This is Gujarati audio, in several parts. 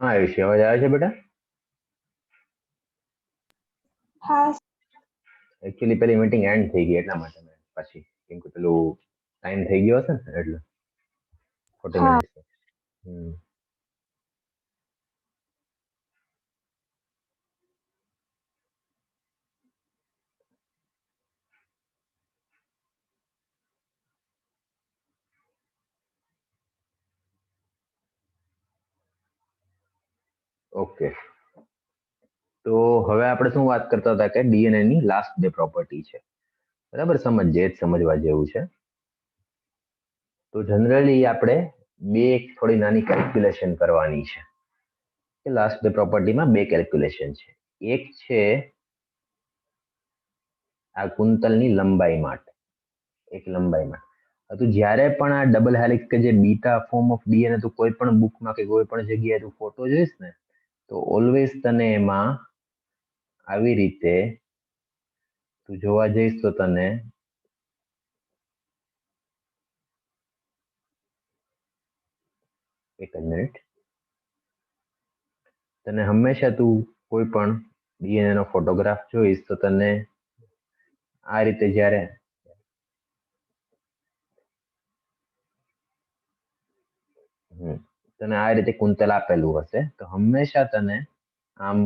હા આયુષી, અવાજ આવે છે બેટા? હા એકચ્યુઅલી પેલી મીટિંગ એન્ડ થઈ ગઈ એટલા માટે મેં પછી કેમ કે પેલું ટાઈમ થઈ ગયો હશે ને એટલે 40 હા મિનિટ્સ. ઓકે, તો હવે આપણે શું વાત કરતા હતા કે ડીએનએ ની લાસ્ટ ડે પ્રોપર્ટી છે, બરાબર? સમજીએ, જ સમજવા જેવું છે. તો જનરલી આપણે બે થોડી નાની કેલ્ક્યુલેશન કરવાની છે કે લાસ્ટ ડે પ્રોપર્ટીમાં બે કેલ્ક્યુલેશન છે. એક છે આ કુંતલની લંબાઈ માટે, એક લંબાઈ માટે. તો જ્યારે પણ આ ડબલ હેલિક્સ કે જે બીટા ફોર્મ ઓફ ડીએનએ તું કોઈ પણ બુકમાં કે કોઈ પણ જગ્યાએ તું ફોટો જોઈશ ને તો ઓલવેઝ તને એમાં આવી રીતે તું જોવા જઈશ તો તને એક મિનિટ, તને હંમેશા તું કોઈ પણ ડીએનએ નો ફોટોગ્રાફ જોઈશ તો તને આ રીતે જ્યારે તને આ રીતે કુંતલ આપેલું હશે તો હંમેશા તને આમ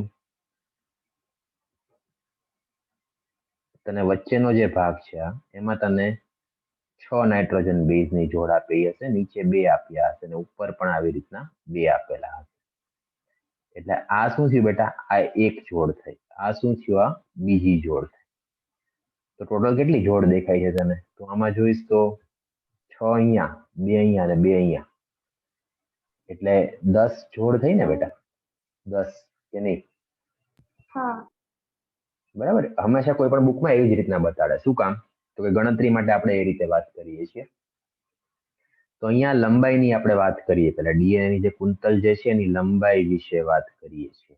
તને વચ્ચેનો જે ભાગ છે એમાં તને 6 નાઇટ્રોજન બેઝ ની જોડ આપી હશે, નીચે 2 આપ્યા હશે અને ઉપર પણ આવી રીતના 2 આપેલા હશે. એટલે આ શું થયું બેટા? આ એક જોડ થઈ. આ શું થયું? આ બીજી જોડ થઈ. તો ટોટલ કેટલી જોડ દેખાય છે તને? તો આમાં જોઈશ તો 6 અહીંયા, 2 અહીંયા અને 2 અહીંયા, એટલે 10 જોડ થઈ ને બેટા? 10 કે નહીં? હા બરાબર. હંમેશા કોઈ પણ બુકમાં એવી જ રીતના બતાડે. શું કામ? તો કે ગણતરી માટે આપણે એ રીતે વાત કરીએ છીએ. તો અહીંયા લંબાઈની આપણે વાત કરીએ, પેલા ડીએનએ ની જે કુંતલ જે છે એની લંબાઈ વિશે વાત કરીએ છીએ.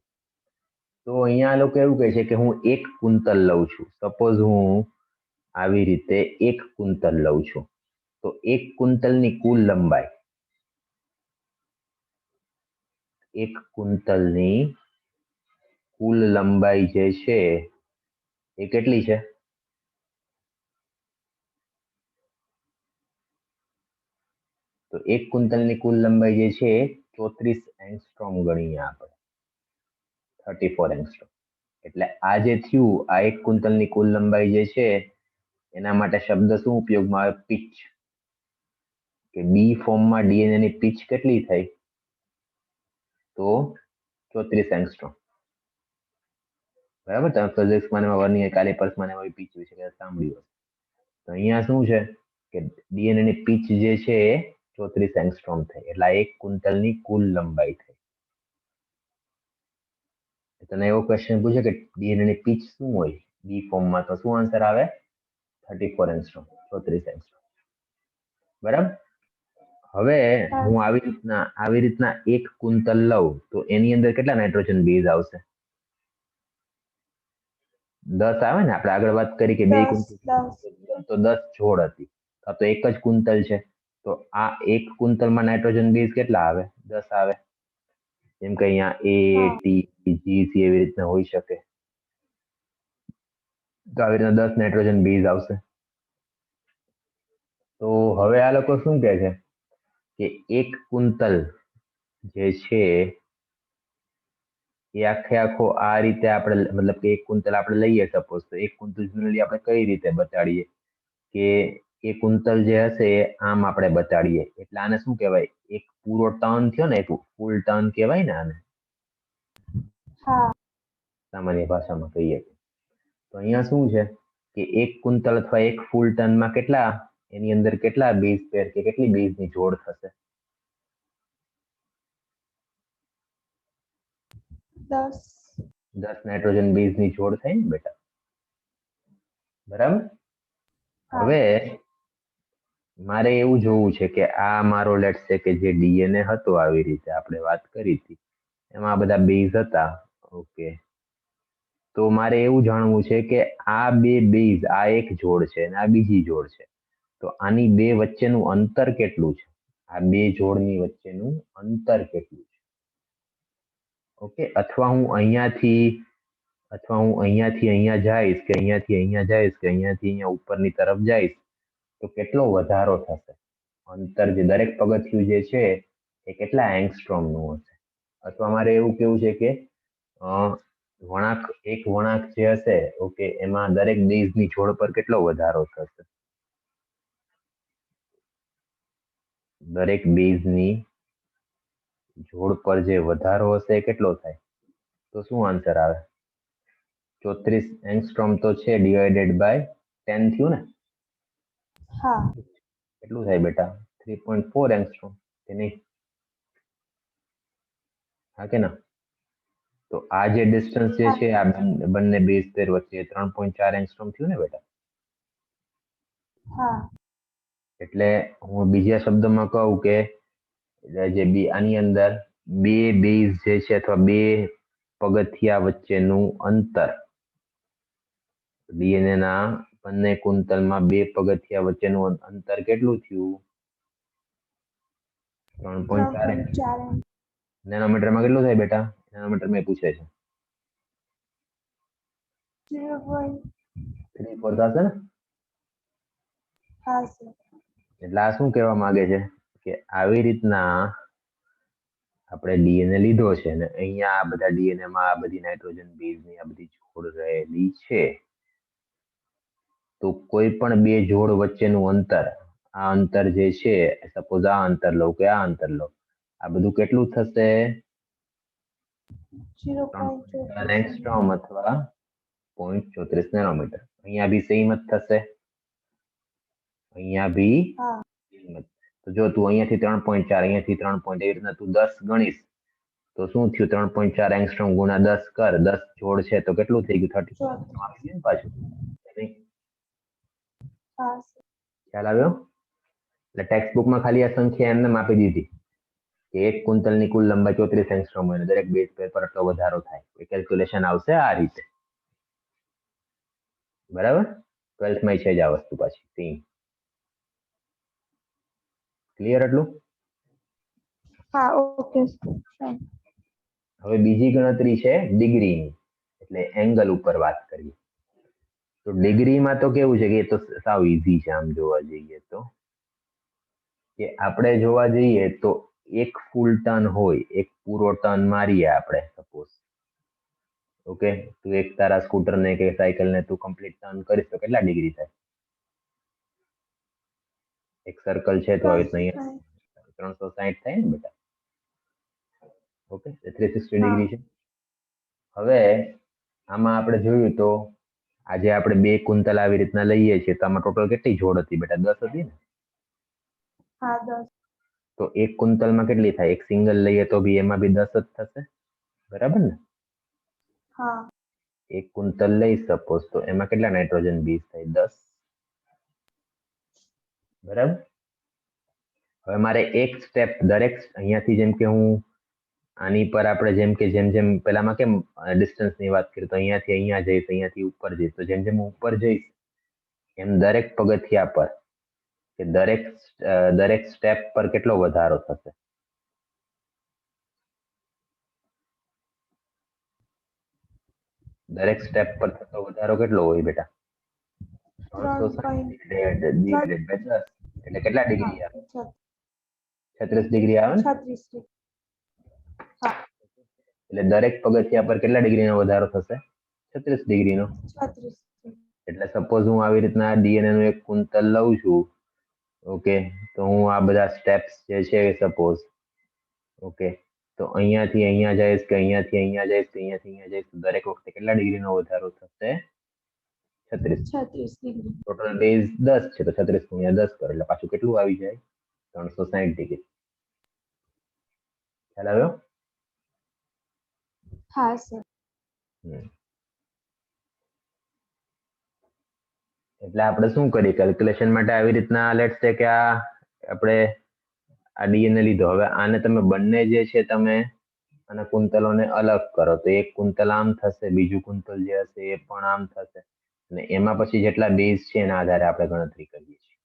તો અહીંયા લોકો એવું કહે છે કે હું એક કુંતલ લઉં છું. સપોઝ હું આવી રીતે એક કુંતલ લઉં છું તો એક કુંતલની કુલ લંબાઈ, એક કુંતલની કુલ લંબાઈ જે છે એ કેટલી છે? તો એક કુંતલની કુલ લંબાઈ જે છે 34 એંગસ્ટ્રોમ ગણીએ આપણે, 34 એંગસ્ટ્રોમ. એટલે આ જે થયું, આ એક કુંતલની કુલ લંબાઈ જે છે એના માટે શબ્દ શું ઉપયોગમાં આવે? પિચ. કે બી ફોર્મમાં ડીએનએ ની પિચ કેટલી થઈ? તો 34 એંગસ્ટ્રોમ. બરાબર. તમે ફિઝિક્સમાં ને વર્નિયર કેલિપર્સમાં ને પિચ વિશે સાંભળ્યું હશે. તો અહીંયા શું છે કે ડીએનએ ની પિચ જે છે એ 34 એંગસ્ટ્રોમ થઈ. એટલે આ એક કુંતલની કુલ લંબાઈ થઈ. તને એવો ક્વેશ્ચન પૂછે કે ડીએનએ ની પિચ શું હોય બી ફોર્મમાં, તો શું આન્સર આવે? 34 એંગસ્ટ્રોમ, 34 એંગસ્ટ્રોમ. બરાબર. હવે હું આવી રીતના એક કુંતલ લઉં તો એની અંદર કેટલા નાઇટ્રોજન બેઝ આવશે? 10 આવે ને? આપણે આગળ વાત કરી કે બે કુંતલ તો 10 જોડ હતી, આ તો એક જ કુંતલ છે તો આ એક કુંતલમાં નાઇટ્રોજન બેઝ કેટલા આવે? 10 આવે. જેમ કે અહીંયા એ, ટી, જી, સી એવી રીતના હોઈ શકે. તો આવી રીતના 10 નાઇટ્રોજન બેઝ આવશે. તો હવે આ લોકો શું કહે છે કે એક કુંતલ જે છે એ આખો આ રીતે આપણે, મતલબ કે એક કુંતલ આપણે લઈએ સપોઝ, તો એક કુંતલ જનરલી આપણે કઈ રીતે બતાડીએ કે એ કુંતલ જે હશે એ આમ આપણે બતાડીએ. એટલે આને શું કહેવાય? એક પૂરો ટર્ન થયો ને, એક ફૂલ ટર્ન કહેવાય ને આને, સામાન્ય ભાષામાં કહીએ. તો અહીંયા શું છે કે એક કુંતલ અથવા એક ફૂલ ટર્નમાં કેટલા, એની અંદર કેટલા બેઝ પેર કે કેટલી બેઝની જોડ થશે? 10 નાઇટ્રોજન બેઝની જોડ થઈ ને બેટા? બરાબર. હવે મારે એવું જોવું છે કે આ મારો લેટ્સ સે કે જે ડીએનએ હતો, આવી રીતે આપણે વાત કરી હતી, એમાં આ બધા બેઝ હતા. ઓકે, તો મારે એવું જાણવું છે કે આ બે બેઝ, આ એક જોડ છે અને આ બીજી જોડ છે, તો આની બે વચ્ચેનું અંતર કેટલું છે? આ બે જોડની વચ્ચેનું અંતર કેટલું છે? ઓકે, અથવા હું અહીંયાથી અહીંયા જઈશ કે અહીંયાથી અહીંયા જઈશ કે અહીંયાથી અહીંયા ઉપરની તરફ જઈશ તો કેટલો વધારો થશે, અંતર જે દરેક પગથિયું જે છે એ કેટલા એંગસ્ટ્રોમ નું હશે. અથવા મારે એવું કેવું છે કે એક વળાંક જે હશે ઓકે એમાં દરેક બેઝની જોડ પર કેટલો વધારો થશે, દરેક બેઝની જોડ પર જે વધારો હશે એ કેટલો થાય, તો શું આન્સર આવે? 34 એંગસ્ટ્રોમ તો છે ડિવાઇડેડ બાય 10 થયું ને, હા કેટલું થાય બેટા? 3.4 એંગસ્ટ્રોમ કે નહીં? હા કે ના? તો આ જે ડિસ્ટન્સ જે છે આ બંને બેઝ પેર વચ્ચે 3.4 એંગસ્ટ્રોમ થયું ને બેટા. હા એટલે હું બીજા શબ્દમાં કહું કે જે આની અંદર બે બેઝ જે છે અથવા બે પગથિયા વચ્ચેનું અંતર, ડીએનએ ના બંને કુંતલમાં બે પગથિયા વચ્ચેનું અંતર કેટલું થયું? 3.4 નેનોમીટરમાં કેટલું થાય બેટા? નેનોમીટરમાં પૂછે છે. 0.34 થશે ને? હા સર. એટલે આ શું કહેવા માંગે છે કે આવી રીતના આપણે ડીએનએ લીધો છે ને અહીંયા આ બધા ડીએનએ માં આ બધી નાઇટ્રોજન બેઝની આ બધી જોડ રહેલી છે, તો કોઈ પણ બે જોડ વચ્ચેનું અંતર, આ અંતર જે છે સપોઝ આ અંતર લો કે આ અંતર લો, આ બધું કેટલું થશે? 0.4 એંગસ્ટ્રોમ અથવા 0.34 નેનોમીટર. અહીંયા બી સેમ જ થશે, અહીંયા બી સેમ જ. તો જો તું અહીંયાથી 3.4 અહીંયાથી 3. એવી રીતના તું 10 ગણીશ તો શું થયું? 3.4 એંગસ્ટ્રોમ ગુણા 10 કર, 10 જોડ છે તો કેટલું થઈ ગયું? 30 આવી ગયું ને પાછું. ખ્યાલ આવ્યો? એટલે ટેક્સ્ટ બુકમાં ખાલી આ સંખ્યા એમને આપી દીધી કે એક કુંતલની કુલ લંબાઈ 34 એંગસ્ટ્રોમ હોય દરેક બેઝ પેર પર આટલો વધારો થાય. કેલ્ક્યુલેશન આવશે આ રીતે, બરાબર? 12th માં છે જ આ વસ્તુ પાછી. ક્લિયર એટલું? હા ઓકે. હવે બીજી ગણતરી છે ડિગ્રીની, એટલે એંગલ ઉપર વાત કરીએ. તો ડિગ્રીમાં તો કેવું છે કે એ તો સાવ ઈઝી છે આમ જોવા જઈએ તો, કે આપણે જોવા જઈએ તો એક ફૂલ ટર્ન હોય, એક પૂરો ટર્ન મારીએ આપણે સપોઝ, ઓકે, તું એક તારા સ્કૂટર ને કે સાયકલ ને તું કમ્પ્લીટ ટર્ન કરીશ તો કેટલા ડિગ્રી થાય? એક સર્કલ છે તો આવી રીતના 360 થાય ને બેટા, ઓકે, 360 ડિગ્રી છે. હવે આમાં આપણે જોયું તો આજે આપણે બે કુંતલ આવી રીતના લઈએ છીએ તો આમાં ટોટલ કેટલી જોડ હતી બેટા? 10 હતી ને? હા 10. તો એક કુંતલમાં કેટલી થાય? એક સિંગલ લઈએ તો બી એમાં બી 10 જ થશે, બરાબર ને? હા. એક કુંતલ લઈ સપોઝ તો એમાં કેટલા નાઇટ્રોજન બેઝ થાય? 10, બરાબર? હવે મારે એક સ્ટેપ દરેક અહીંયાથી, જેમ કે હું આની પર આપણે જેમ જેમ પેલામાં કેમ ડિસ્ટન્સ ની વાત કરી તો અહીંયાથી અહીંયા જઈશ, અહીંયાથી ઉપર જઈશ, તો જેમ હું ઉપર જઈશ એમ દરેક પગથિયા પર કે દરેક સ્ટેપ પર કેટલો વધારો થશે? દરેક સ્ટેપ પર થતો વધારો કેટલો હોય બેટા? 360 એટલે કેટલા ડિગ્રી આવે? 36 ડિગ્રી આવે ને? 36. એટલે દરેક પગથિયા પર કેટલા ડિગ્રીનો વધારો થશે? 36 ડિગ્રીનો. એટલે સપોઝ હું આવી રીતના ડીએનએ નું એક કુંતલ લઉં છું, ઓકે, તો હું આ બધા સ્ટેપ્સ જે છે સપોઝ, ઓકે, તો અહીંયાથી અહીંયા જઈશ કે અહીંયાથી અહીંયા જઈશ કે અહીંયાથી અહીંયા જઈશ તો દરેક વખતે કેટલા ડિગ્રીનો વધારો થશે? 36 ડિગ્રી. ટોટલ બેઝ 10 છે તો 36 ગુણ્યા 10 કરો એટલે પાછું કેટલું આવી જાય? 360 ડિગ્રી. ખ્યાલ આવ્યો? હા સર. એટલે આપણે શું કરીએ કેલ્ક્યુલેશન માટે આવી રીતના લેટ્સ સે કે આ આપણે આ ડીએનએ લીધો, હવે આને તમે બંને જે છે તમે અને કુંતલોને અલગ કરો તો એક કુંતલ આમ થશે, બીજું કુંતલ જે હશે એ પણ આમ થશે, અને એમાં પછી જેટલા બેઝ છે એના આધારે આપણે ગણતરી કરીએ છીએ,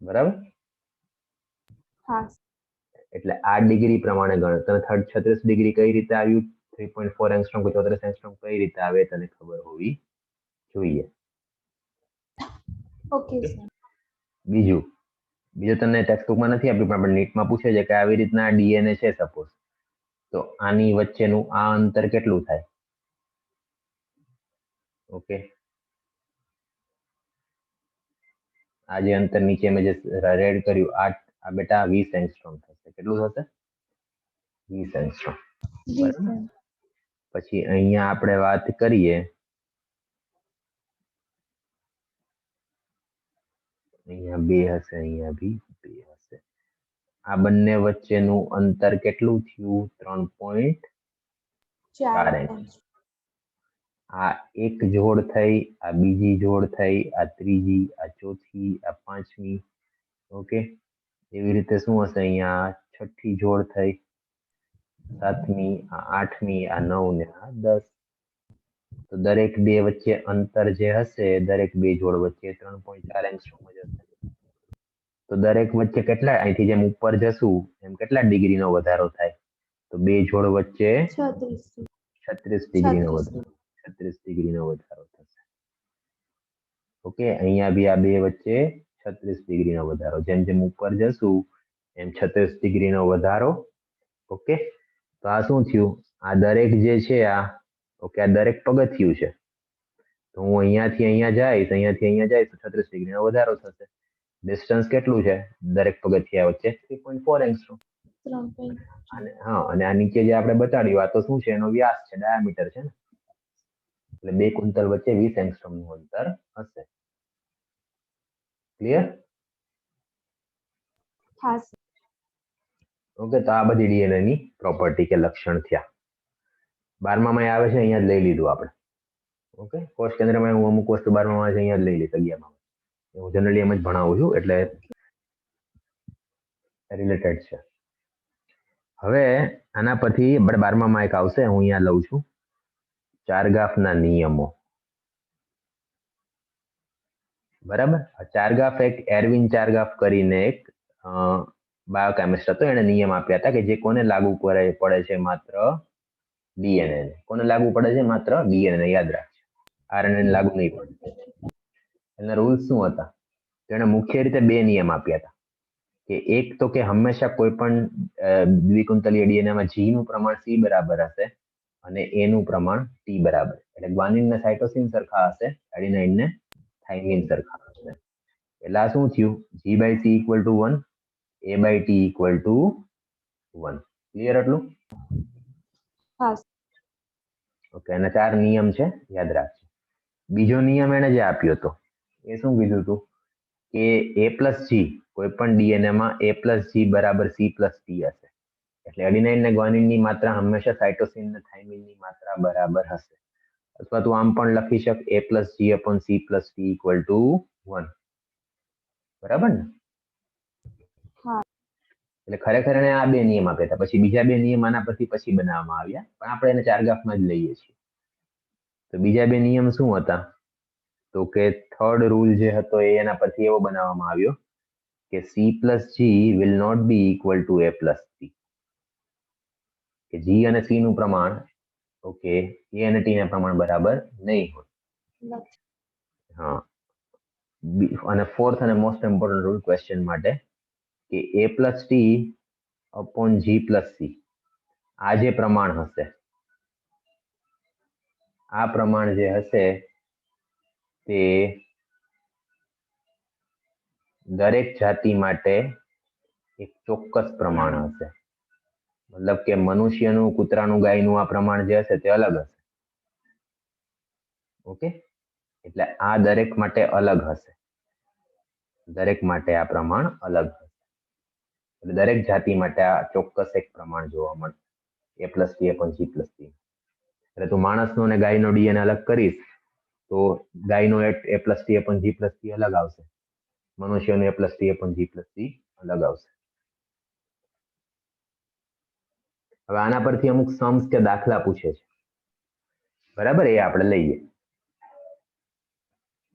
બરાબર? હા. એટલે આ ડિગ્રી પ્રમાણે ગણ. તને 36 ડિગ્રી કઈ રીતે આવ્યું, 3.4 એંગસ્ટ્રોમ કે 34 એંગસ્ટ્રોમ કઈ રીતે આવે તને ખબર હોવી જોઈએ. Okay sir. બીજું તને ટેક્સ્ટબુકમાં નથી આપ્યું, પણ આપણે નીટમાં પૂછે છે કે આવી રીતના ડીએનએ છે સપોઝ, તો આની વચ્ચેનું આ અંતર કેટલું થાય? ઓકે, આ જે અંતર નીચે મેં જે રેડ કર્યું આ બેટા 20 એંગસ્ટ્રોમ થશે. કેટલું થશે? 20 એંગસ્ટ્રોમ. જી સર. પછી અહીંયા આપણે વાત કરીએ, અહીંયા 2 હશે, અહીંયા બી 2 હશે. આ બંને વચ્ચેનું અંતર કેટલું થયું? 3.4 એંગસ્ટ્રોમ. આ એક જોડ થઈ, આ બીજી જોડ થઈ, આ ત્રીજી, આ ચોથી, આ પાંચમી. ઓકે, એવી રીતે શું હશે? અહીંયા છઠ્ઠી જોડ થઈ, સાતમી, આ આઠમી, આ 9 ને આ 10. તો દરેક બે વચ્ચે અંતર જે હશે, દરેક બે જોડ વચ્ચે 3.4 એંગસ્ટ્રોમ જ હશે. તો દરેક વચ્ચે કેટલા, અહીંથી જેમ ઉપર જશું એમ કેટલા ડિગ્રીનો વધારો થાય? તો બે જોડ વચ્ચે 36 ડિગ્રીનો વધારો, 36 ડિગ્રીનો વધારો થશે. ઓકે, અહીંયા બી આ બે વચ્ચે 36 ડિગ્રીનો વધારો. જેમ જેમ ઉપર જશું એમ 36 ડિગ્રીનો વધારો. ઓકે, તો આ શું થયું? આ દરેક જે છે આ, ઓકે, આ દરેક પગથિયું છે. તો હું અહીંયાથી અહીંયા જઈશ, અહીંયાથી અહીંયા જઈશ તો 36 ડિગ્રીનો વધારો થશે. ડિસ્ટન્સ કેટલું છે દરેક પગથિયા વચ્ચે? 3.4 એંગસ્ટ્રોમ. હા, અને આ નીચે જે આપણે બતાડ્યું આ તો શું છે? એનો વ્યાસ છે, ડાયામીટર છે ને. એટલે બે કુંતલ વચ્ચે 20 એંગસ્ટ્રોમ નું અંતર હશે. ક્લિયર? હા સર. ઓકે, તો આ બધી ડીએનએ ની પ્રોપર્ટી કે લક્ષણ થયા. 12માં આવે છે, અહીંયા જ લઈ લીધું આપણે. ઓકે, કોષ કેન્દ્રમાં હું અમુક વસ્તુ 12માં આવે છે, અહીંયા જ લઈ લીધી. 11માં હું જનરલી એમ જ ભણાવું છું, એટલે રિલેટેડ છે. હવે આના પરથી આપણે 12માં એક આવશે, હું અહીંયા લઉં છું, ચારગાફના નિયમો. બરાબર, ચારગાફ એક એરવિન ચારગાફ કરીને એક બાયોકેમિસ્ટ હતો, એને નિયમ આપ્યા હતા કે જે કોને લાગુ પડે છે? માત્ર ડીએનએ ને. કોને લાગુ પડે છે? માત્ર ડીએનએ. યાદ રાખજો, આરએનએ ને લાગુ નહીં પડે. એના રૂલ્સ શું હતા? તેણે મુખ્ય રીતે બે નિયમ આપ્યા હતા કે એક તો કે હંમેશા કોઈ પણ દ્વિકુંતલીય ડીએનએમાં જી નું પ્રમાણ સી બરાબર હશે અને એ નું પ્રમાણ ટી બરાબર. એટલે ગ્વાનિન ને સાયટોસિન સરખા હશે, એડિનાઇન ને થાઇમિન સરખા હશે. એટલે આ શું થયું? G by C equal to 1, A by T equal to 1. Clear આટલું? હા. ઓકે, અને 4 નિયમ છે, યાદ રાખજો. બીજો નિયમ એને જે આપ્યો હતો એ શું કીધું હતું કે A plus G, કોઈ પણ ડીએનએ માં A plus G બરાબર C plus T હશે. એટલે એડિનાઇન ને ગ્વાનિન ની માત્રા હંમેશા સાયટોસિન ને થાઇમિન ની માત્રા બરાબર હશે. અથવા તું આમ પણ લખી શક A plus G upon C plus T equal to 1. બરાબર ને? હા. એટલે ખરેખર એને આ બે નિયમ આપ્યા હતા. પછી બીજા બે નિયમ આના પછી બનાવવામાં આવ્યા, પણ આપણે એને ચારગાફમાં જ લઈએ છીએ. તો બીજા બે નિયમ શું હતા? તો કે થર્ડ રૂલ જે હતો એ એના પરથી એવો બનાવવામાં આવ્યો કે C plus G will not be equal to A plus T. કે G અને C નું પ્રમાણ, ઓકે, A અને T ના પ્રમાણ બરાબર નહીં હોય. હા, અને ફોર્થ અને મોસ્ટ ઇમ્પોર્ટન્ટ રૂલ ક્વેશ્ચન માટે કે A plus T upon G plus C, આ જે પ્રમાણ હશે, આ પ્રમાણ જે હશે તે દરેક જાતિ માટે એક ચોક્કસ પ્રમાણ હશે. મતલબ કે મનુષ્યનું, કૂતરાનું, ગાયનું આ પ્રમાણ જે હશે તે અલગ હશે. ઓકે, એટલે આ દરેક માટે અલગ હશે. દરેક માટે આ પ્રમાણ અલગ હશે. એટલે દરેક જાતિ માટે આ ચોક્કસ એક પ્રમાણ જોવા મળશે, A plus T upon G plus T. એટલે તું માણસનો અને ગાયનો ડીએનએ અલગ કરીશ તો ગાયનો A plus T upon G plus T અલગ આવશે, મનુષ્યનો A plus T upon G plus T અલગ આવશે. હવે આના પરથી અમુક સમ્સ કે દાખલા પૂછે છે, બરાબર? એ આપણે લઈએ.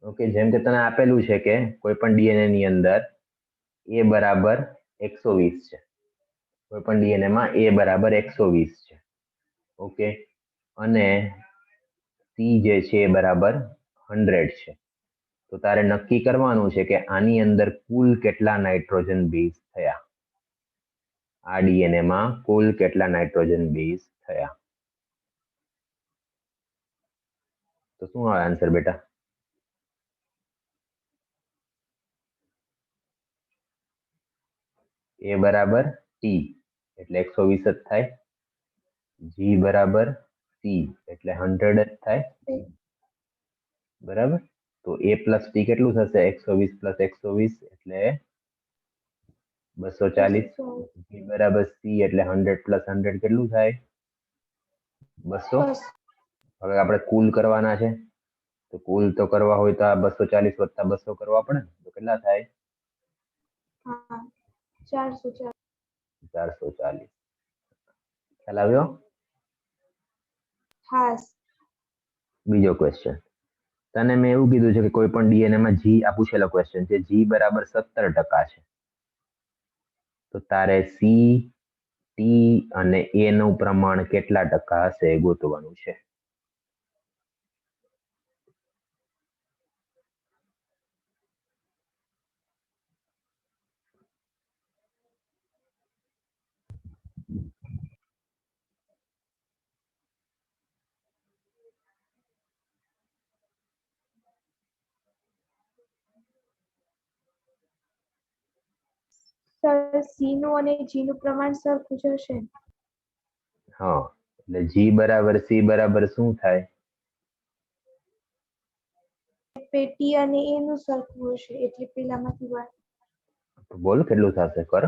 ઓકે, જેમ કે તને આપેલું છે કે કોઈ પણ ડીએનએ ની અંદર A બરાબર 120 છે, કોઈ પણ ડીએનએ માં એ બરાબર 120 છે. ઓકે, અને સી જે છે એ બરાબર 100 છે. તો તારે નક્કી કરવાનું છે કે આની અંદર કુલ કેટલા નાઇટ્રોજન બેઝ થયા. આ ડીએનએ માં કુલ કેટલા નાઇટ્રોજન બેઝ થયા. તો શું આવે આન્સર બેટા? એ બરાબર ટી એટલે 120 જ થાય. જી બરાબર સી એટલે 100 જ થાય. બરાબર, તો એ પ્લસ ટી કેટલું થશે? 120 પ્લસ 120 એટલે 240. જી બરાબર સી એટલે 100 પ્લસ 100 કેટલું થાય? 200. હવે આપણે કુલ કરવાના છે, તો કુલ તો કરવા હોય તો આ 240 વત્તા 200 કરવા પડે ને, તો કેટલા થાય? 440. ખ્યાલ આવ્યો? બીજો ક્વેશ્ચન, તને મેં એવું કીધું છે કે કોઈ પણ ડીએનએ માં જી આ પૂછેલો ક્વેશ્ચન છે, જી બરાબર 17% છે. તો તારે સી, ટી અને એ નું પ્રમાણ કેટલા ટકા હશે એ ગોતવાનું છે. સર સી નું અને જી નું પ્રમાણ સરખું જ હશે. હા, એટલે જી બરાબર સી બરાબર શું થાય? ટી અને એ નું સરખું હશે એટલે પેલામાંથી વાત. બોલ કેટલું થશે? કર.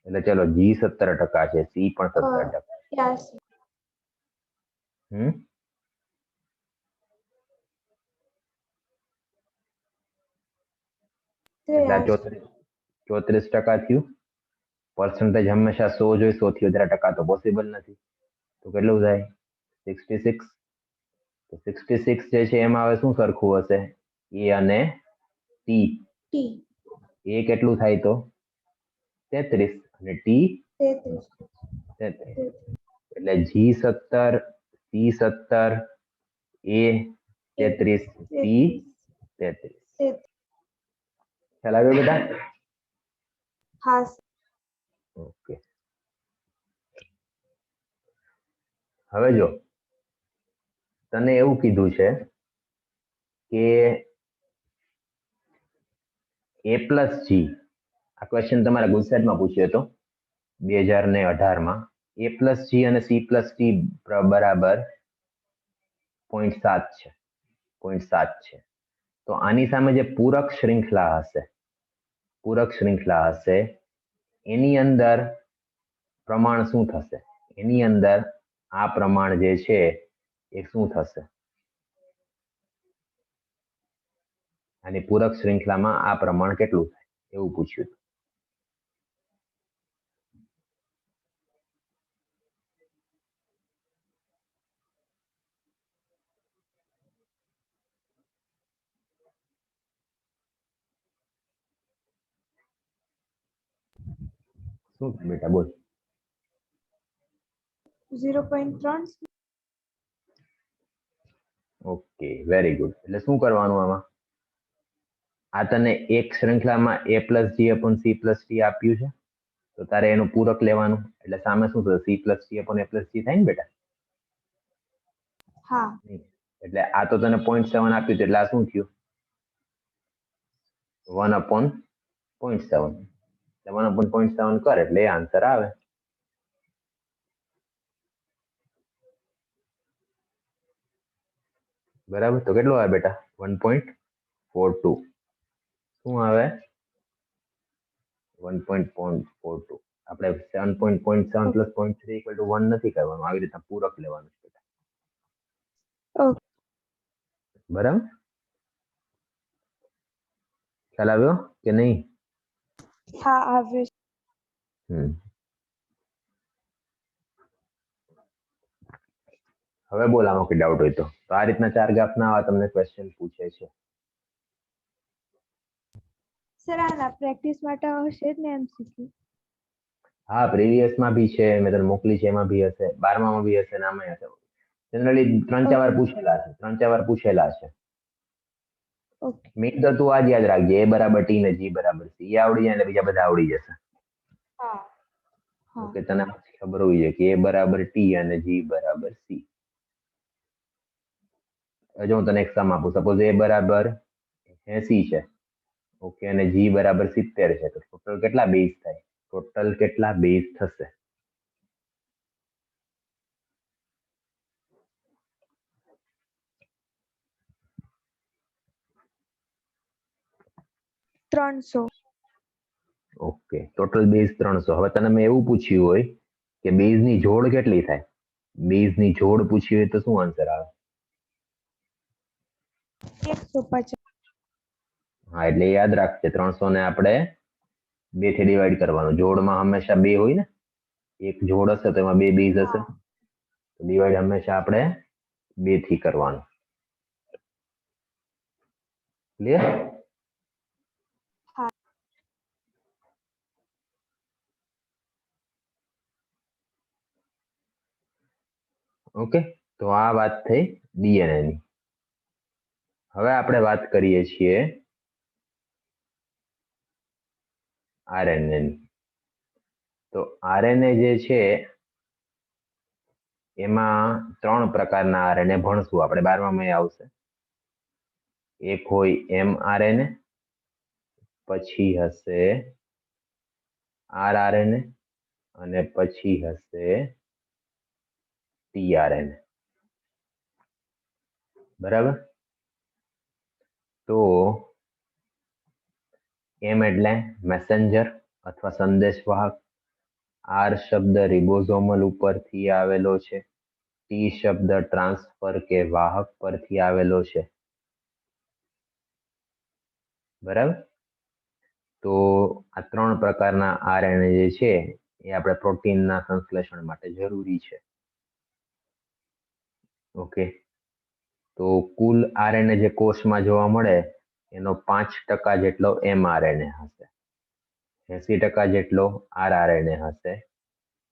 એટલે ચલો, જી 17% છે, સી પણ 17%. એટલે 34% થયું. પર્સન્ટેજ હંમેશા 100 જ હોય, 100 થી વધારે ટકા તો પોસિબલ નથી. તો કેટલું થાય? 66. તો 66 જે છે એમાં હવે શું સરખું હશે? એ અને ટી. એ કેટલું થાય? તો 33 અને ટી 33. એટલે જી 17, સી 17, એ 33, ટી 33. ખ્યાલ આવ્યો બેટા? હા. ઓકે, હવે જો તને એવું કીધું છે કે એ પ્લસ જી, આ ક્વેશ્ચન તમારા ગુજરાતમાં પૂછ્યો હતો 2018 માં. એ પ્લસ જી અને સી પ્લસ ટી બરાબર 0.7 છે. 0.7 છે. તો આની સામે જે પૂરક શ્રૃંખલા હશે એની અંદર પ્રમાણ શું થશે? એની અંદર આ પ્રમાણ જે છે એ શું થશે? અને પૂરક શ્રૃંખલામાં આ પ્રમાણ કેટલું થાય એવું પૂછ્યું. શું થાય બેટા? બોલ. 0.3. Okay, very good. એટલે શું કરવાનું આમાં? આ તને એક શ્રૃંખલામાં a plus G upon C plus T આપ્યું છે, તો તારે એનું પૂરક લેવાનું. એટલે સામે શું થશે? C plus T upon a plus G થાય ને બેટા? હા. એટલે આ તો તને 0.7 આપ્યું, એટલે આ શું થયું? 1/0.7. 1/0.7 કર એટલે એ આન્સર આવે. બરાબર, તો કેટલું આવે બેટા? 1.42. શું આવે? 1.42. આપણે 7.7 પ્લસ 0.3 ઇક્વલ ટુ 1 નથી કરવાનું, આવી રીતના પૂરક લેવાનું છે. બરાબર, ખ્યાલ આવ્યો કે નહીં? હા, આવ્યો. હવે બોલ, આમાં કોઈ ડાઉટ હોય તો. તો આ રીતના 4 ગ્રાફના આવા તમને ક્વેશ્ચન પૂછે છે. સર આના પ્રેક્ટિસ માટે હશે જ ને MCQ? હા, પ્રીવિયસમાં બી છે, મેં તને મોકલી છે એમાં બી હશે, 12માં બી હશે, નામાં હશે. જનરલી 3-4 વાર પૂછેલા છે, 3-4 વાર પૂછેલા છે. ઓકે. મેઇન તો તું આજ યાદ રાખજે, A બરાબર T ને G બરાબર C. એ આવડી જાય એટલે બીજા બધા આવડી જશે. હા. ઓકે, તને ખબર હોવી જોઈએ કે A બરાબર T અને G બરાબર C. જો હું તને એક સમ આપું, સપોઝ A બરાબર 80 છે, ઓકે, અને G બરાબર 70 છે, તો ટોટલ કેટલા બેઝ થાય? ટોટલ કેટલા બેઝ થશે? $300. Okay, total base 300. હવે તને મેં એવું પૂછ્યું હોય કે બેઝ ની જોડ કેટલી થાય? બેઝ ની જોડ પૂછી હોય તો શું આન્સર આવે? 150. હા, એટલે યાદ રાખજે, 300 ને આપણે 2 થી ડિવાઈડ કરવાનું. જોડમાં હંમેશા 2 હોય ને, એક જોડ હશે તો એમાં 2 બેઝ હશે, તો ડિવાઈડ હંમેશા આપણે 2 થી કરવાનું. ક્લિયર? હા. ઓકે, તો આ વાત થઈ DNA ની. હવે આપણે વાત કરીએ છીએ RNA ની. તો RNA જે છે એમાં 3 પ્રકારના RNA ભણશું આપણે, 12માં આવશે. એક હોય mRNA, પછી હશે rRNA અને પછી હશે tRNA. બરાબર? તો M એટલે મેસેન્જર અથવા સંદેશવાહક, R શબ્દ રિબોઝોમલ ઉપરથી આવેલો છે, T શબ્દ ટ્રાન્સફર કે વાહક પરથી આવેલો છે. બરાબર? તો આ 3 પ્રકારના RNA જે છે એ આપણે પ્રોટીનના સંશ્લેષણ માટે જરૂરી છે. ઓકે, તો કુલ RNA જે કોષમાં જોવા મળે એનો 5% જેટલો mRNA હશે, 80% જેટલો rRNA હશે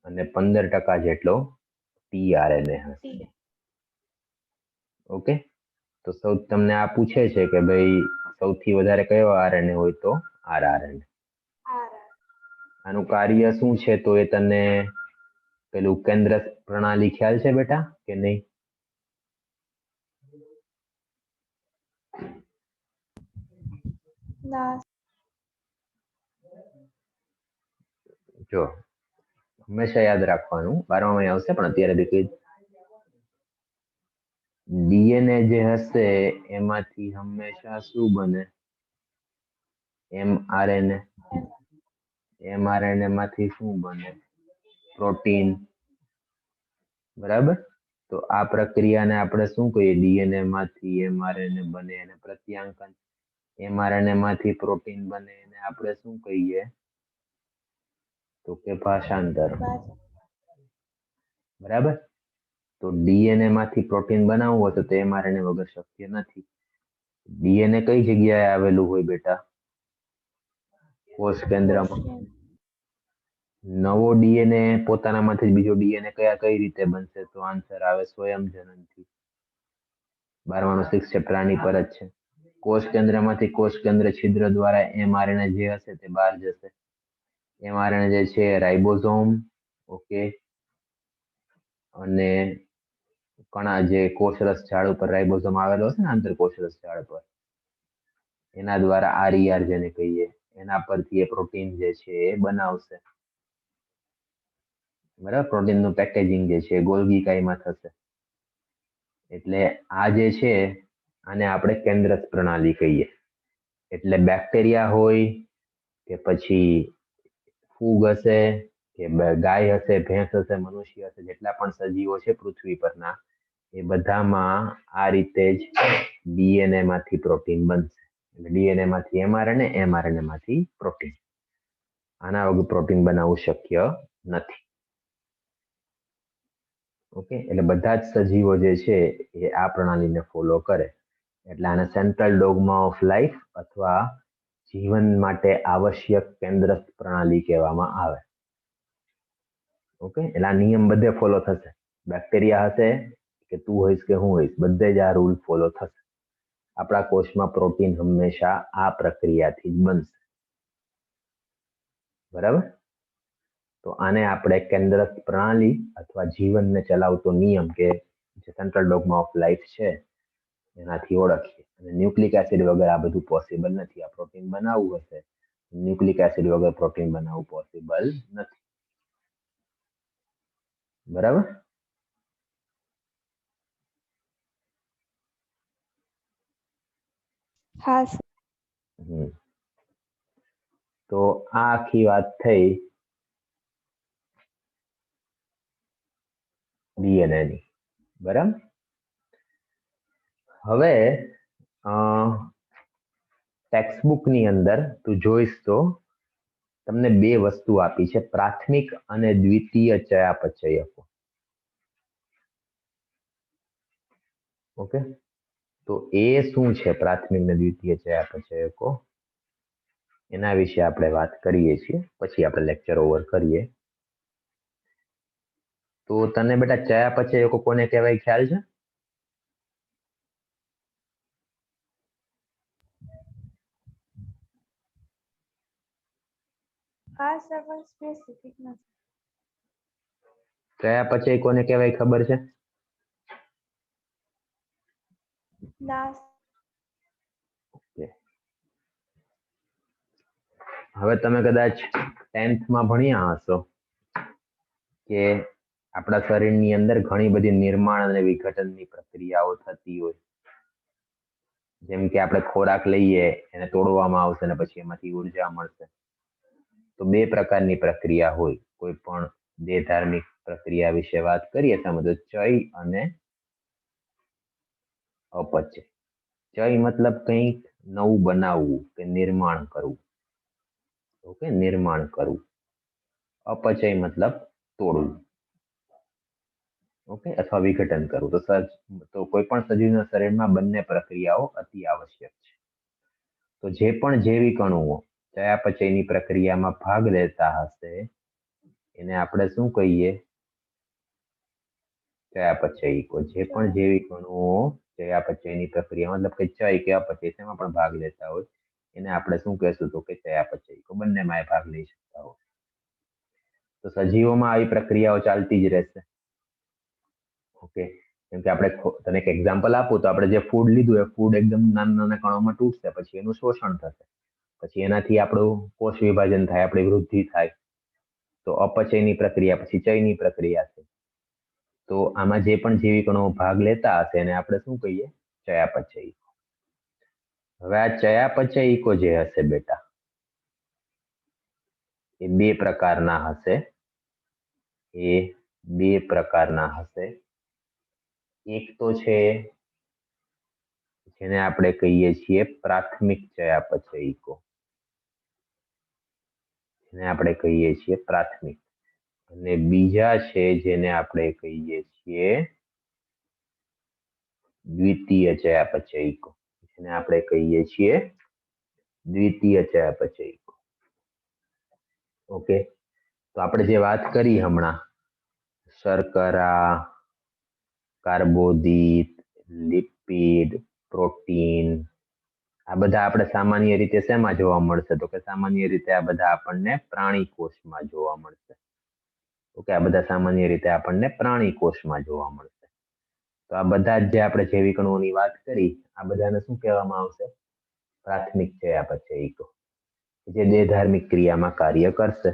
અને 15% જેટલો tRNA હશે. ઓકે, તો તમને આ પૂછે છે કે ભાઈ સૌથી વધારે કયો RNA હોય, તો rRNA. આનું કાર્ય શું છે તો એ તને પેલું કેન્દ્ર પ્રણાલી ખ્યાલ છે બેટા કે નહીં? ના. જો હંમેશા યાદ રાખવાનું, 12માં આવશે પણ અત્યારે બી DNA જે હશે એમાંથી હંમેશા શું બને? mRNA. mRNA માંથી શું બને? પ્રોટીન. બરાબર? તો આ પ્રક્રિયાને આપણે શું કહીએ? DNA માંથી mRNA બને અને પ્રત્યાંકન, mRNA માંથી પ્રોટીન બને એને આપણે શું કહીએ? તો કે ભાષાંતર. બરાબર? તો DNA માંથી પ્રોટીન બનાવવું હોય તો તે mRNA વગર શક્ય નથી. DNA કઈ જગ્યાએ આવેલું હોય બેટા? કોષ કેન્દ્રમાં. નવો DNA પોતાનામાંથી બીજો DNA કઈ રીતે બનશે? તો આન્સર આવે સ્વયંજનનથી. 12માં 6 ચેપ્ટર આની પર જ છે. કોષ કેન્દ્રમાંથી કોષ કેન્દ્ર છિદ્ર દ્વારા mRNA જે હશે તે બહાર જશે. mRNA જે છે રાઇબોઝોમ, ઓકે, અને કણા જે કોષરસ ઝાડ ઉપર રાઇબોઝોમ આવેલો હશે ને, આંતર કોષરસ ઝાડ પર, એના દ્વારા RER જેને કહીએ, એના પરથી એ પ્રોટીન જે છે એ બનાવશે. બરાબર? પ્રોટીનનું પેકેજિંગ જે છે ગોલ્ગી કાયમાં થશે. એટલે આ જે છે આને આપણે કેન્દ્રક પ્રણાલી કહીએ. એટલે બેક્ટેરિયા હોય કે પછી ફૂગ હશે કે ગાય હશે, ભેંસ હશે, મનુષ્ય હશે, જેટલા પણ સજીવો છે પૃથ્વી પરના, એ બધામાં આ રીતે જ DNA માંથી પ્રોટીન બનશે. એટલે DNA માંથી mRNA, mRNA માંથી પ્રોટીન. આના વગર પ્રોટીન બનાવવું શક્ય નથી. ઓકે, એટલે બધા જ સજીવો જે છે એ આ પ્રણાલીને ફોલો કરે, એટલે આને સેન્ટ્રલ ડોગમા ઓફ લાઈફ અથવા જીવન માટે આવશ્યક કેન્દ્રસ્થ પ્રણાલી કહેવામાં આવે. ઓકે, એટલે આ નિયમ બધે ફોલો થશે. બેક્ટેરિયા હશે કે તું હોઈશ કે હું હોઈશ, બધે જ આ રૂલ ફોલો થશે. આપણા કોષમાં પ્રોટીન હંમેશા આ પ્રક્રિયાથી જ બનશે. બરાબર? તો આને આપણે કેન્દ્રસ્થ પ્રણાલી અથવા જીવનને ચલાવતો નિયમ કે જે સેન્ટ્રલ ડોગમા ઓફ લાઈફ છે એનાથી ઓળખીએ. અને ન્યુક્લિક એસિડ વગર આ બધું પોસિબલ નથી. આ પ્રોટીન બનાવવું હશે, ન્યુક્લિક એસિડ વગર પ્રોટીન બનાવવું પોસિબલ નથી. બરાબર? હા સર. તો આ આખી વાત થઈ ડીએનએ ની. બરાબર? હવે ટેક્સ્ટબુક ની અંદર તું જોઈશ તો તમને બે વસ્તુ આપી છે, પ્રાથમિક અને દ્વિતીય ચયાપચયકો. ઓકે, તો એ શું છે પ્રાથમિક અને દ્વિતીય ચયાપચયકો, એના વિશે આપણે વાત કરીએ છીએ, પછી આપણે લેક્ચર ઓવર કરીએ. તો તને બેટા ચયાપચયકો કોને કહેવાય ખ્યાલ છે? હા સર, પણ સ્પેસિફિક નથી. ચયાપચય કોને કહેવાય ખબર છે? ના. હવે તમે કદાચ 10th માં ભણ્યા હશો કે આપણા શરીરની અંદર ઘણી બધી નિર્માણ અને વિઘટનની પ્રક્રિયાઓ થતી હોય. જેમ કે આપણે ખોરાક લઈએ, એને તોડવામાં આવશે અને પછી એમાંથી ઉર્જા મળશે. તો બે પ્રકારની પ્રક્રિયા હોય. કોઈ પણ દેહધાર્મિક પ્રક્રિયા વિશે વાત કરીએ તો ચય અને અપચય. ચય મતલબ કંઈક નવું બનાવવું કે નિર્માણ કરવું. ઓકે, નિર્માણ કરવું. અપચય મતલબ તોડવું. ઓકે, અથવા વિઘટન કરવું. તો કોઈ પણ સજીવના શરીરમાં બંને પ્રક્રિયાઓ અતિ આવશ્યક છે. તો જે પણ જૈવિક અણુઓ ચયાપચયની પ્રક્રિયામાં ભાગ લેતા હશે એને આપણે શું કહીએ? ચયાપચયિકો. જે પણ જૈવિક અણુઓ ચયાપચયની પ્રક્રિયા મતલબ કે ચય કે અપચય તેમાં પણ ભાગ લેતા હોય એને આપણે શું કહેશું? તો કે ચયાપચયિકો. બંનેમાં એ ભાગ લઈ શકતા હોય. તો સજીવોમાં આવી પ્રક્રિયાઓ ચાલતી જ રહેશે. ઓકે, કેમ કે આપણે તને એક એક્ઝામ્પલ આપું તો આપણે જે ફૂડ લીધું એ ફૂડ એકદમ નાના નાના કણોમાં તૂટશે, પછી એનું શોષણ થશે, પછી એનાથી આપણું કોષ વિભાજન થાય, આપણી વૃદ્ધિ થાય. તો અપચયની પ્રક્રિયા પછી ચયની પ્રક્રિયા છે. તો આમાં જે પણ જૈવિક અણુઓ ભાગ લેતા હશે એને આપણે શું કહીએ? ચયાપચયિકો. હવે આ ચયાપચયિકો જે હશે બેટા એ બે પ્રકારના હશે. એક તો છે જેને આપણે કહીએ છીએ પ્રાથમિક ચયાપચયિકો. અને બીજા છે જેને આપણે કહીએ છીએ દ્વિતીય ચયાપચયિકો. ઓકે, તો આપણે જે વાત કરી હમણાં શર્કરા, કાર્બોદિત, લિપિડ, પ્રોટીન, આ બધા આપણે સામાન્ય રીતે શેમાં જોવા મળશે? તો કે સામાન્ય રીતે આ બધા આપણને પ્રાણી કોષમાં જોવા મળશે. ઓકે, આ બધા સામાન્ય રીતે આપણને પ્રાણી કોષમાં જોવા મળશે. તો આ બધા જે આપણે જૈવિક અણુઓની વાત કરી આ બધાને શું કહેવામાં આવશે? પ્રાથમિક ચયાપચયિકો. જે દેહધાર્મિક ક્રિયામાં કાર્ય કરશે,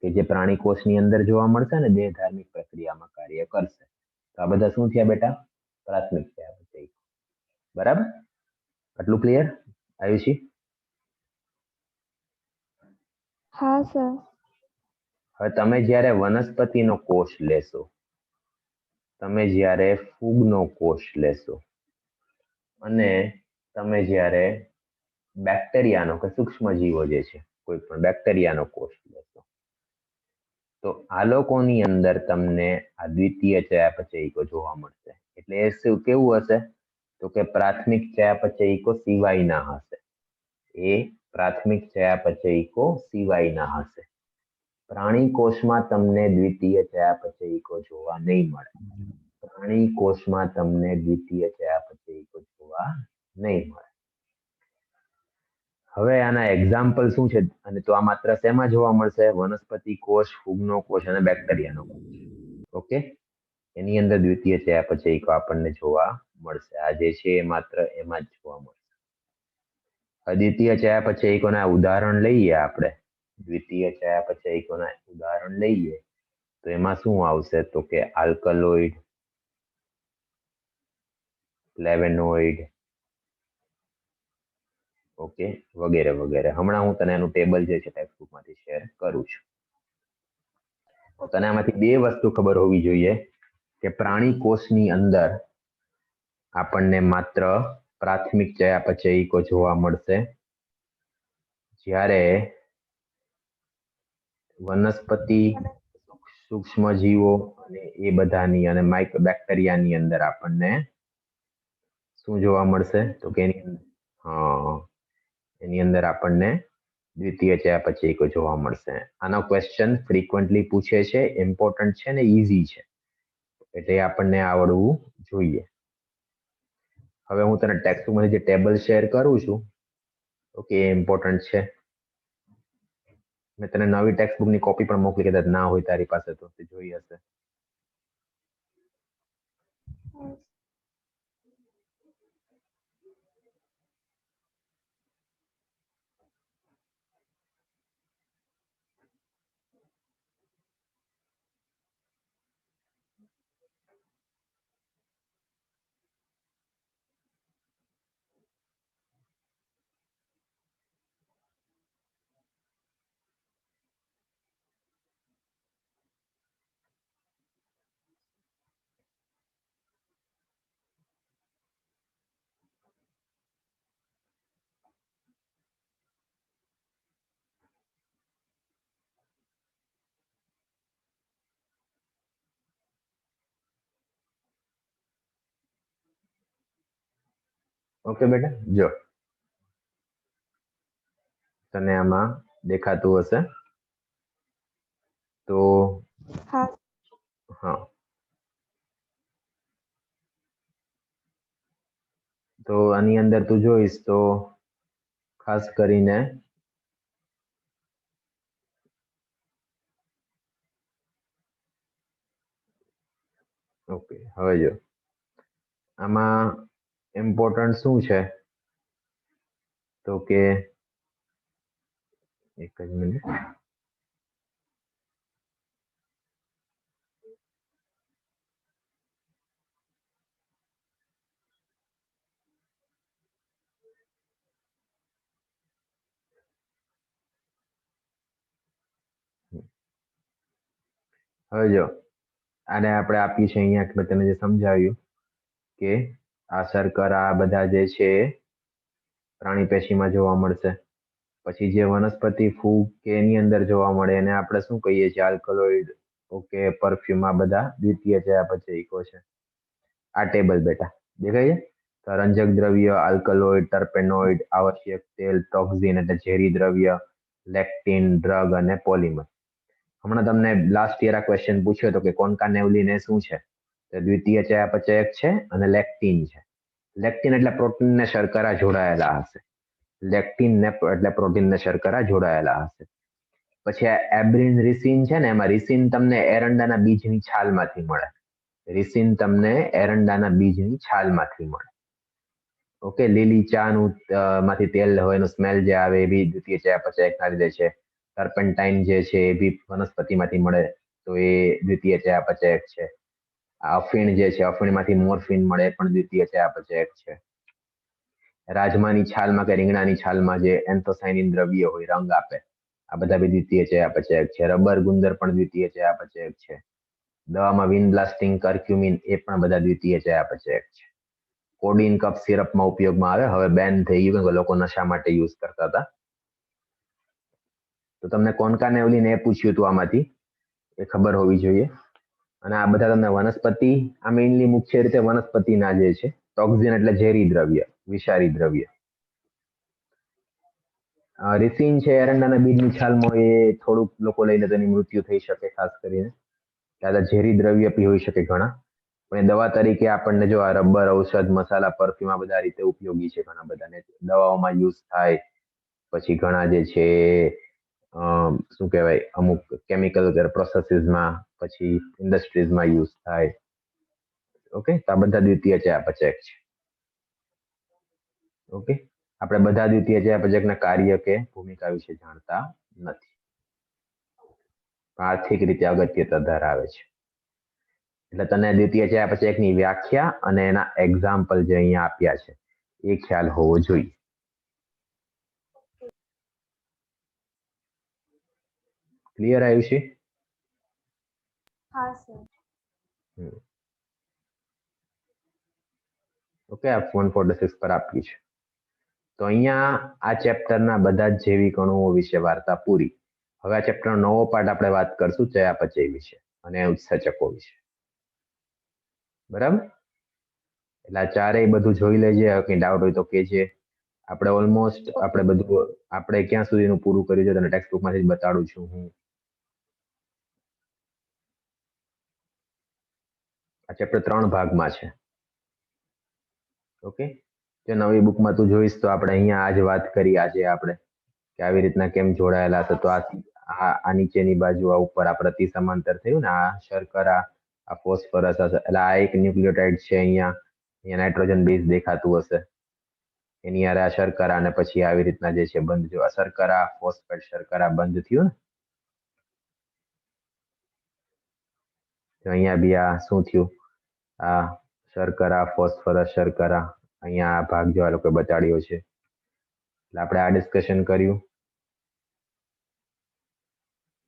કે જે પ્રાણી કોષની અંદર જોવા મળશે ને દેહધાર્મિક પ્રક્રિયામાં કાર્ય કરશે. તો આ બધા શું થયા બેટા? પ્રાથમિક ચયાપચયિકો. બરાબર? આટલું ક્લિયર? આયુષી? હા સર. હવે તમે જ્યારે વનસ્પતિનો કોષ લેશો, તમે જ્યારે ફૂગનો કોષ લેશો અને તમે જ્યારે બેક્ટેરિયાનો કે સૂક્ષ્મ જીવો જે છે કોઈ પણ બેક્ટેરિયાનો કોષ લેશો, તો આ લોકોની અંદર તમને આ દ્વિતીય ચયાપચયિકો જોવા મળશે. એટલે એ શું કેવું હશે? તો કે પ્રાથમિક ચયાપચયિકો સિવાયના હશે. એ પ્રાથમિક ચયાપચયિકો સિવાયના હશે. પ્રાણી કોષમાં તમને દ્વિતીય ચયાપચયિકો જોવા નહીં મળે. પ્રાણી કોષમાં તમને દ્વિતીય ચયાપચયિકો જોવા નહીં મળે. હવે આના એક્ઝામ્પલ શું છે? અને તો આ માત્ર શેમાં જોવા મળશે? વનસ્પતિ કોષ, ફૂગનો કોષ અને બેક્ટેરિયાનો કોષ. ઓકે, એની અંદર દ્વિતીય ચયાપચયિકો આપણને જોવા મળશે. આ જે છે એ માત્ર એમાં જ જોવા મળશે. દ્વિતીય ચયાપચયિકોના ઉદાહરણ લઈએ આપણે. દ્વિતીય ચયાપચયિકોના ઉદાહરણ લઈએ તો એમાં શું આવશે? તો કે આલ્કલોઇડ, ફ્લેવેનોઇડ, ઓકે, વગેરે વગેરે. હમણાં હું તને એનું ટેબલ જે છે ટેક્સ્ટબુકમાંથી શેર કરું છું. તને આમાંથી બે વસ્તુ ખબર હોવી જોઈએ કે પ્રાણી કોષની અંદર આપણને માત્ર પ્રાથમિક ચયાપચયિકો જોવા મળશે, જ્યારે વનસ્પતિ, સૂક્ષ્મજીવો અને એ બધાની અને બેક્ટેરિયાની અંદર આપણને શું જોવા મળશે? તો કે એની અંદર આપણને દ્વિતીય ચયાપચયિકો જોવા મળશે. આનો ક્વેશ્ચન ફ્રીક્વન્ટલી પૂછે છે, ઇમ્પોર્ટન્ટ છે ને ઈઝી છે, એટલે આપણને આવડવું જોઈએ. હવે હું તને ટેક્સ્ટબુકમાંથી જે ટેબલ શેર કરું છું, ઓકે, એ ઇમ્પોર્ટન્ટ છે. મેં તને નવી ટેક્સ્ટબુકની કોપી પણ મોકલી, કદાચ ના હોય તારી પાસે તો તે જોઈ હશે. ઓકે બેટા, જો તને આમાં દેખાતું હશે તો હા, તો આની અંદર તું જોઈશ તો ખાસ કરીને ઓકે, હવે જો આમાં ઇમ્પોર્ટન્ટ શું છે? તો કે એક જ મિનિટ. હવે જો આને આપણે આપ્યું છે અહીંયા, મેં તને જે સમજાવ્યું કે આ શર્કરા બધા જે છે પ્રાણી પેશીમાં જોવા મળશે. પછી જે વનસ્પતિ, ફૂગ કે એની અંદર જોવા મળે એને આપણે શું કહીએ છીએ? આલ્કલોઇડ, ઓકે, પરફ્યુમ, આ બધા દ્વિતીય ચયાપચયિકો છે. આ ટેબલ બેટા દેખાય છે? તો રંજક દ્રવ્ય, આલ્કલોઇડ, ટર્પેનોઇડ, આવશ્યક તેલ, ટોક્સિન એટલે ઝેરી દ્રવ્ય, લેક્ટિન, ડ્રગ અને પોલિમર. હમણાં તમને લાસ્ટ યર આ ક્વેશ્ચન પૂછ્યો હતો કે કોન્કાનેવલિન એ શું છે? તો દ્વિતીય ચયાપચયક છે અને લેક્ટિન છે. લેક્ટિન એટલે પ્રોટીન ને શર્કરા જોડાયેલા હશે. લેક્ટિન ને એટલે પ્રોટીન ને શર્કરા જોડાયેલા હશે. પછી આ એબ્રિન રિસિન છે ને, એમાં રિસિન તમને એરંડાના બીજની છાલમાંથી મળે. રિસિન તમને એરંડાના બીજની છાલમાંથી મળે. ઓકે, લીલી ચાનું માંથી તેલ હોય એનું સ્મેલ જે આવે એ બી દ્વિતીય ચયાપચયકના લીધે છે. ટર્પેન્ટાઇન જે છે એ બી વનસ્પતિમાંથી મળે, તો એ દ્વિતીય ચયાપચયક છે. અફીણ જે છે, અફીણમાંથી મોર્ફિન મળે, પણ દ્વિતીય ચયાપચયક છે. રાજમાની છાલમાં કે રીંગણાની છાલમાં જે એન્થોસાયનિન દ્રવ્ય હોય, રંગ આપે, આ બધા બી દ્વિતીય ચયાપચયક છે. રબર ગુંદર પણ દ્વિતીય ચયાપચયક છે. દવામાં વિન બ્લાસ્ટિંગ, કર્ક્યુમિન એ પણ બધા દ્વિતીય ચયાપચયક છે. કોડીન કફ સિરપમાં ઉપયોગમાં આવે, હવે બેન થઈ ગયું કે લોકો નશા માટે યુઝ કરતા હતા. તો તમને કોન્કાનેવલિન એ પૂછ્યું હતું આમાંથી, એ ખબર હોવી જોઈએ. અને આ બધા તમને વનસ્પતિ, આ મેઇનલી મુખ્ય રીતે વનસ્પતિના જે છે ટોક્સિન એટલે ઝેરી દ્રવ્ય, વિષારી દ્રવ્ય. રિસિન છે એરંડાના બીજની છાલમાં, એ થોડુંક લોકો લઈને તેની મૃત્યુ થઈ શકે, ખાસ કરીને દાદા ઝેરી દ્રવ્ય પી હોઈ શકે ઘણા, પણ એ દવા તરીકે આપણને જો આ રબર, ઔષધ, મસાલા, પરફ્યુમ આ બધા રીતે ઉપયોગી છે. ઘણા બધાને દવાઓમાં યુઝ થાય. પછી ઘણા જે છે શું કહેવાય, અમુક કેમિકલ પ્રોસેસીસમાં, પછી ઇન્ડસ્ટ્રીઝમાં યુઝ થાય. ઓકે, તો આ બધા દ્વિતીય ચયાપચય છે. ઓકે, આપણે બધા દ્વિતીય ચયાપચયના કાર્ય કે ભૂમિકા વિશે જાણતા નથી. આર્થિક રીતે અગત્યતા ધરાવે છે. એટલે તને દ્વિતીય ચયાપચયની વ્યાખ્યા અને એના એક્ઝામ્પલ જે અહીંયા આપ્યા છે એ ખ્યાલ હોવો જોઈએ. ક્લિયર આવ્યું છે? હા સર. ઓકે, આ 146 પર આપ્યું છે. તો અહીંયા આ ચેપ્ટરના બધા જ જૈવિક અણુઓ વિશે વાર્તા પૂરી. હવે આ ચેપ્ટરનો નવો પાઠ આપણે વાત કરશું ચયાપચય વિશે અને ઉત્સેચકો વિશે. બરાબર? એટલે આ ચારેય બધું જોઈ લેજે. કઈ ડાઉટ હોય તો કહેજે. આપણે ઓલમોસ્ટ આપણે ક્યાં સુધીનું પૂરું કર્યું છે તને ટેક્સ્ટ બુકમાંથી જ બતાડું છું હું. આ ચેપ્ટર 3 ભાગમાં છે. ઓકે, જો નવી બુકમાં તું જોઈશ તો આપણે અહીંયા આજ વાત કરી આજે આપણે કે આવી રીતના કેમ જોડાયેલા હતા. તો આ નીચેની બાજુ આ ઉપર આ પ્રતિ સમાંતર થયું ને, આ શર્કરા, આ ફોસ્ફરસ, એટલે આ એક ન્યુક્લિયોટાઇડ છે. અહીંયા નાઇટ્રોજન બેઝ દેખાતું હશે, એની હારે આ શર્કરા, અને પછી આવી રીતના જે છે બંધ, જો આ શર્કરા ફોસ્ફેટ શર્કરા બંધ થયું ને, તો અહીંયા બી આ શું થયું, આ શર્કરા ફોસ્ફરસ શર્કરા, અહીંયા આ ભાગ જો આ લોકો બતાડ્યો છે. એટલે આપણે આ ડિસ્કશન કર્યું.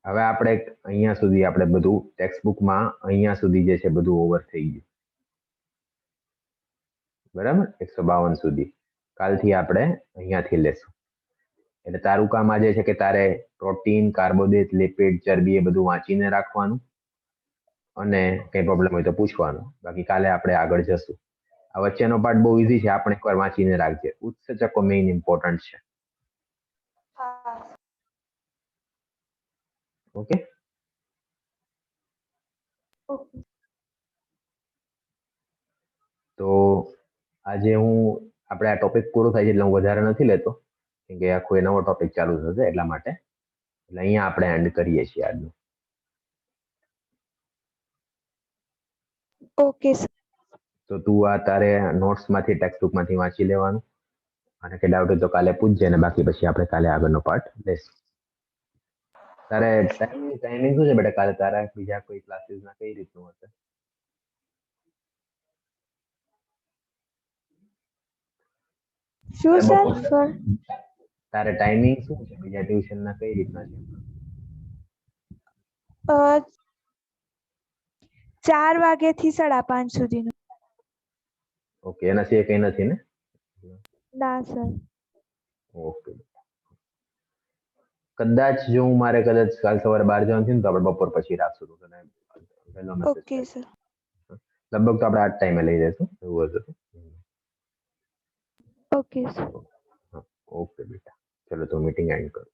હવે આપણે અહીંયા સુધી આપણે બધું ટેક્સ્ટ બુકમાં અહીંયા સુધી જે છે બધું ઓવર થઈ ગયું. બરાબર, 152 સુધી. કાલથી આપણે અહીંયાથી લેશું. એટલે તારું કામ આજે છે કે તારે પ્રોટીન, કાર્બોદિત, લિપિડ, ચરબી એ બધું વાંચીને રાખવાનું અને કઈ પ્રોબ્લેમ હોય તો પૂછવાનું. બાકી કાલે આપણે આગળ જશું. આ વચ્ચેનો પાર્ટ બહુ ઈઝી છે, આપણે એકવાર વાંચીને રાખજે. ઉત્સેચકો મેઇન ઇમ્પોર્ટન્ટ છે. ઓકે, તો આજે આપણે આ ટોપિક પૂરો થાય છે એટલે હું વધારે નથી લેતો, કેમ કે આખો નવો ટોપિક ચાલુ થશે એટલા માટે. એટલે અહીંયા આપણે એન્ડ કરીએ છીએ આજનું. Okay sir. તો તું આ તારે નોટ્સમાંથી, ટેક્સ્ટ બુકમાંથી વાંચી લેવાનું, અને કે ડાઉટ હોય તો કાલે પૂછજે, અને બાકી પછી આપણે કાલે આગળનો પાર્ટ લેશું. તારે ટાઈમિંગ શું છે બેટા કાલે? તારા બીજા કોઈ ક્લાસીસના કઈ રીતનું હશે? શું સર? તારે ટાઈમિંગ શું છે બીજા ટ્યુશનના કઈ રીતના છે? 4 વાગ્યાથી 5:30 સુધીનું. ઓકે, એના સિવાય કઈ નથી ને? ના સર. ઓકે, કદાચ જો મારે કદાચ કાલ સવારે 12 જવાનું થયું ને તો આપણે બપોર પછી રાખશું. તો તને વહેલો મેસેજ ઓકે સર. લગભગ તો આપણે આ ટાઈમે લઈ જઈશું એવું હશે તો. Okay sir. ઓકે બેટા, ચલો તો મીટિંગ એન્ડ કરું.